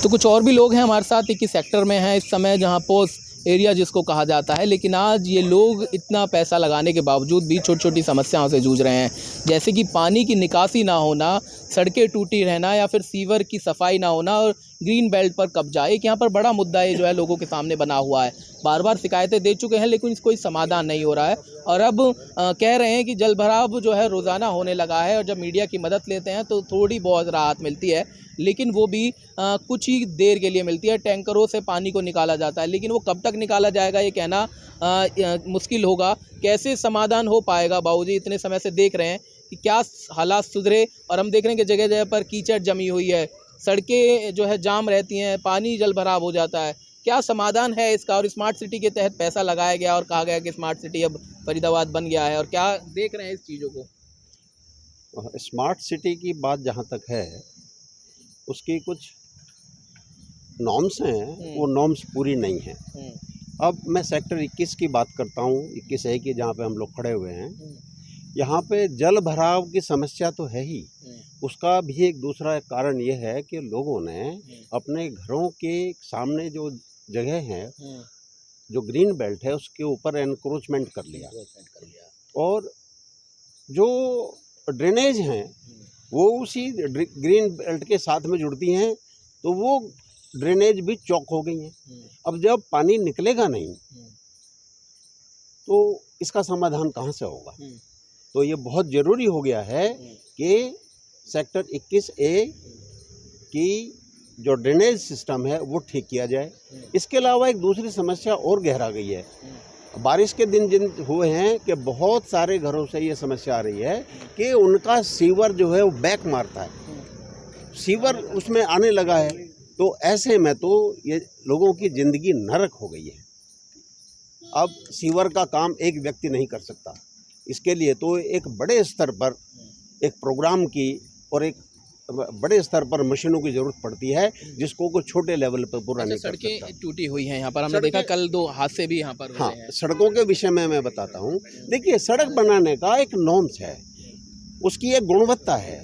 तो कुछ और भी लोग हैं हमारे साथ, एक ही सेक्टर में हैं इस समय जहां पोस्ट एरिया जिसको कहा जाता है, लेकिन आज ये लोग इतना पैसा लगाने के बावजूद भी छोटी छोटी समस्याओं से जूझ रहे हैं, जैसे कि पानी की निकासी ना होना, सड़कें टूटी रहना या फिर सीवर की सफाई ना होना और ग्रीन बेल्ट पर कब्जा। एक यहाँ पर बड़ा मुद्दा ये जो है लोगों के सामने बना हुआ है। बार बार शिकायतें दे चुके हैं लेकिन कोई समाधान नहीं हो रहा है और अब कह रहे हैं कि जल भराव जो है रोज़ाना होने लगा है और जब मीडिया की मदद लेते हैं तो थोड़ी बहुत राहत मिलती है, लेकिन वो भी कुछ ही देर के लिए मिलती है। टैंकरों से पानी को निकाला जाता है लेकिन वो कब तक निकाला जाएगा ये कहना मुश्किल होगा। कैसे समाधान हो पाएगा बाबूजी, इतने समय से देख रहे हैं कि क्या हालात सुधरे और हम देख रहे हैं कि जगह जगह पर कीचड़ जमी हुई है, सड़कें जो है जाम रहती हैं, पानी जल भराव हो जाता है। क्या समाधान है इसका? और स्मार्ट सिटी के तहत पैसा लगाया गया और कहा गया कि स्मार्ट सिटी अब फरीदाबाद बन गया है, और क्या देख रहे हैं इस चीज़ों को? स्मार्ट सिटी की बात जहाँ तक है, उसकी कुछ नॉर्म्स हैं, वो नॉर्म्स पूरी नहीं हैं। अब मैं सेक्टर 21 की बात करता हूँ, 21 है कि जहाँ पे हम लोग खड़े हुए हैं। यहाँ पे जल भराव की समस्या तो है ही, उसका भी एक दूसरा कारण ये है कि लोगों ने अपने घरों के सामने जो जगह है, जो ग्रीन बेल्ट है, उसके ऊपर एनक्रोचमेंट कर लिया और जो ड्रेनेज हैं वो उसी ग्रीन बेल्ट के साथ में जुड़ती हैं, तो वो ड्रेनेज भी चौक हो गई हैं। अब जब पानी निकलेगा नहीं तो इसका समाधान कहाँ से होगा? तो ये बहुत ज़रूरी हो गया है कि सेक्टर 21A की जो ड्रेनेज सिस्टम है वो ठीक किया जाए। इसके अलावा एक दूसरी समस्या और गहरा गई है। बारिश के दिन जिन हुए हैं कि बहुत सारे घरों से ये समस्या आ रही है कि उनका सीवर जो है वो बैक मारता है, सीवर उसमें आने लगा है। तो ऐसे में तो ये लोगों की ज़िंदगी नरक हो गई है। अब सीवर का काम एक व्यक्ति नहीं कर सकता, इसके लिए तो एक बड़े स्तर पर एक प्रोग्राम की और एक बड़े स्तर पर मशीनों की जरूरत पड़ती है, जिसको को छोटे लेवल पर पूरा नहीं कर सकता। सड़कें टूटी हुई हैं यहाँ पर, हमने देखा कल 2 हादसे भी यहाँ पर हुए हैं। सड़कों के विषय में मैं बताता हूँ। देखिए, सड़क बनाने का एक नॉर्म्स है, उसकी एक गुणवत्ता है,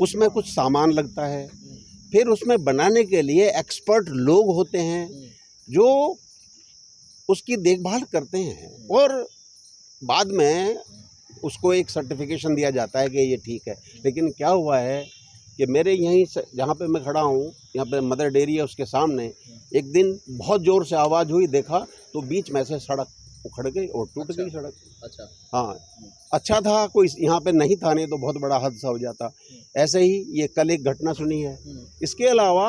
उसमें कुछ सामान लगता है, फिर उसमें बनाने के लिए एक्सपर्ट लोग होते हैं जो उसकी देखभाल करते हैं और बाद में उसको एक सर्टिफिकेशन दिया जाता है कि ये ठीक है। लेकिन क्या हुआ है कि मेरे यहीं से जहाँ पे मैं खड़ा हूँ, यहाँ पे मदर डेयरी है, उसके सामने एक दिन बहुत ज़ोर से आवाज़ हुई, देखा तो बीच में से सड़क उखड़ गई और टूट गई सड़क। अच्छा। हाँ, अच्छा था कोई यहाँ पे नहीं था, नहीं तो बहुत बड़ा हादसा हो जाता। ऐसे ही ये कल एक घटना सुनी है। इसके अलावा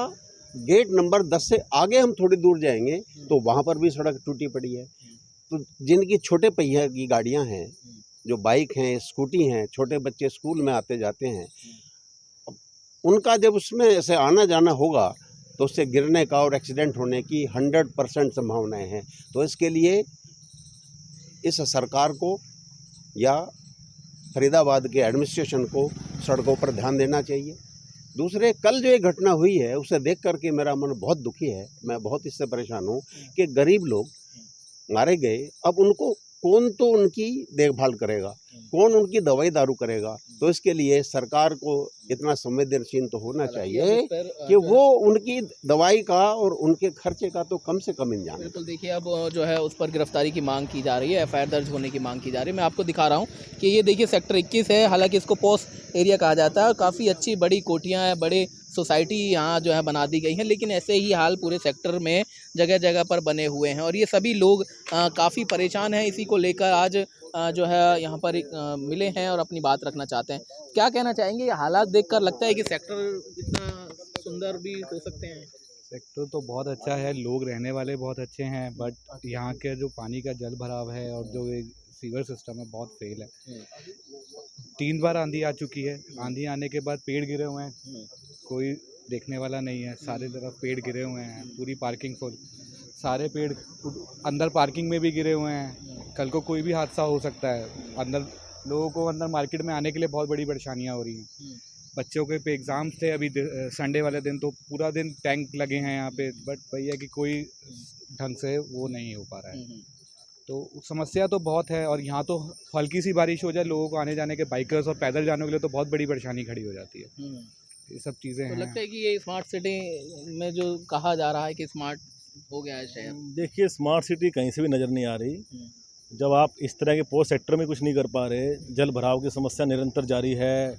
गेट नंबर 10 से आगे हम थोड़ी दूर जाएंगे तो वहाँ पर भी सड़क टूटी पड़ी है। तो जिनकी छोटे पहिया की गाड़ियाँ हैं, जो बाइक हैं, स्कूटी हैं, छोटे बच्चे स्कूल में आते जाते हैं, उनका जब उसमें ऐसे आना जाना होगा तो उससे गिरने का और एक्सीडेंट होने की 100% संभावनाएं हैं। तो इसके लिए इस सरकार को या फरीदाबाद के एडमिनिस्ट्रेशन को सड़कों पर ध्यान देना चाहिए। दूसरे, कल जो ये घटना हुई है उसे देख करके मेरा मन बहुत दुखी है, मैं बहुत इससे परेशान हूँ कि गरीब लोग मारे गए। अब उनको कौन तो उनकी देखभाल करेगा, कौन उनकी दवाई दारू करेगा? तो इसके लिए सरकार को इतना संवेदनशील तो होना चाहिए कि वो उनकी दवाई का और उनके खर्चे का तो कम से कम इंतजाम। बिल्कुल, देखिए अब जो है उस पर गिरफ्तारी की मांग की जा रही है, FIR दर्ज होने की मांग की जा रही है। मैं आपको दिखा रहा हूँ कि ये देखिए सेक्टर 21 है, हालांकि इसको पोस्ट एरिया कहा जाता है और काफ़ी अच्छी बड़ी कोठियाँ हैं, बड़े सोसाइटी यहाँ जो है बना दी गई हैं, लेकिन ऐसे ही हाल पूरे सेक्टर में जगह जगह पर बने हुए हैं और ये सभी लोग काफ़ी परेशान हैं। इसी को लेकर आज जो है यहाँ पर मिले हैं और अपनी बात रखना चाहते हैं। क्या कहना चाहेंगे? ये हालात देखकर लगता है कि सेक्टर इतना सुंदर भी हो सकते हैं? सेक्टर तो बहुत अच्छा है, लोग रहने वाले बहुत अच्छे हैं, बट यहाँ के जो पानी का जल भराव है और जो एक सीवर सिस्टम है बहुत फेल है। 3 बार आंधी आ चुकी है, आंधी आने के बाद पेड़ गिरे हुए हैं, कोई देखने वाला नहीं है, सारे तरफ पेड़ गिरे हुए हैं, पूरी पार्किंग फुल, सारे पेड़ अंदर पार्किंग में भी गिरे हुए हैं। कल को कोई भी हादसा हो सकता है, अंदर लोगों को अंदर मार्केट में आने के लिए बहुत बड़ी परेशानियाँ हो रही हैं। बच्चों के पे एग्ज़ाम्स थे अभी संडे वाले दिन, तो पूरा दिन टैंक लगे हैं यहाँ पे, बट भैया कि कोई ढंग से वो नहीं हो पा रहा है। तो समस्या तो बहुत है और यहाँ तो हल्की सी बारिश हो जाए, लोगों को आने जाने के, बाइकर्स और पैदल जाने के लिए तो बहुत बड़ी परेशानी खड़ी हो जाती है। ये सब चीज़ें तो हैं। लगता है कि ये स्मार्ट सिटी में जो कहा जा रहा है कि स्मार्ट हो गया है शहर। देखिए स्मार्ट सिटी कहीं से भी नज़र नहीं आ रही। हम्म। जब आप इस तरह के पोस्ट सेक्टर में कुछ नहीं कर पा रहे, जल भराव की समस्या निरंतर जारी है,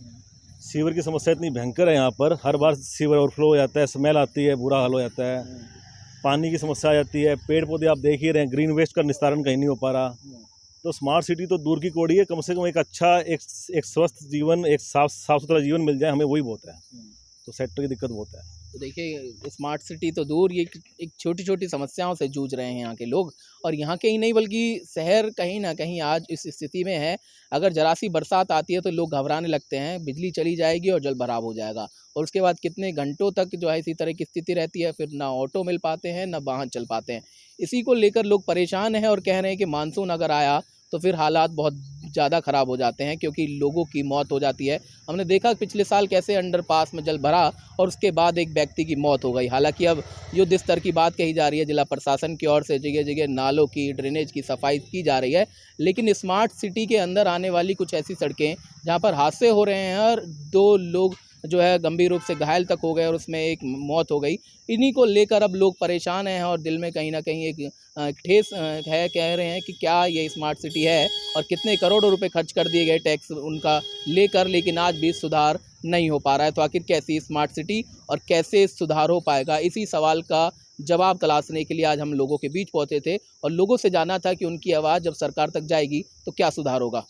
सीवर की समस्या इतनी भयंकर है यहाँ पर, हर बार सीवर ओवरफ्लो हो जाता है, स्मेल आती है, बुरा हाल हो जाता है, पानी की समस्या आ जाती है, पेड़ पौधे आप देख ही रहे हैं, ग्रीन वेस्ट का निस्तारण कहीं नहीं हो पा रहा। तो स्मार्ट सिटी तो दूर की कौड़ी है, कम से कम एक अच्छा एक स्वस्थ जीवन, एक साफ सुथरा जीवन मिल जाए, हमें वही बहुत है। तो सेक्टर की दिक्कत बहुत है। तो देखिए स्मार्ट सिटी तो दूर, ये एक छोटी छोटी समस्याओं से जूझ रहे हैं यहाँ के लोग। और यहाँ के ही नहीं बल्कि शहर कहीं ना कहीं आज इस स्थिति में है, अगर जरा सी बरसात आती है तो लोग घबराने लगते हैं, बिजली चली जाएगी और जल भराव हो जाएगा, और उसके बाद कितने घंटों तक जो है इसी तरह की स्थिति रहती है, फिर ना ऑटो मिल पाते हैं ना वाहन चल पाते हैं। इसी को लेकर लोग परेशान हैं और कह रहे हैं कि मानसून अगर आया तो फिर हालात बहुत ज़्यादा ख़राब हो जाते हैं, क्योंकि लोगों की मौत हो जाती है। हमने देखा पिछले साल कैसे अंडरपास में जल भरा और उसके बाद एक व्यक्ति की मौत हो गई। हालांकि अब युद्ध स्तर की बात कही जा रही है, जिला प्रशासन की ओर से जगह जगह नालों की, ड्रेनेज की सफाई की जा रही है, लेकिन स्मार्ट सिटी के अंदर आने वाली कुछ ऐसी सड़कें जहाँ पर हादसे हो रहे हैं और 2 लोग जो है गंभीर रूप से घायल तक हो गए और उसमें एक मौत हो गई। इन्हीं को लेकर अब लोग परेशान हैं और दिल में कहीं ना कहीं एक ठेस है। कह रहे हैं कि क्या ये स्मार्ट सिटी है और कितने करोड़ों रुपए खर्च कर दिए गए टैक्स उनका लेकर, लेकिन आज भी सुधार नहीं हो पा रहा है। तो आखिर कैसी स्मार्ट सिटी और कैसे सुधार हो पाएगा, इसी सवाल का जवाब तलाशने के लिए आज हम लोगों के बीच पहुंचे थे और लोगों से जाना था कि उनकी आवाज़ जब सरकार तक जाएगी तो क्या सुधार होगा।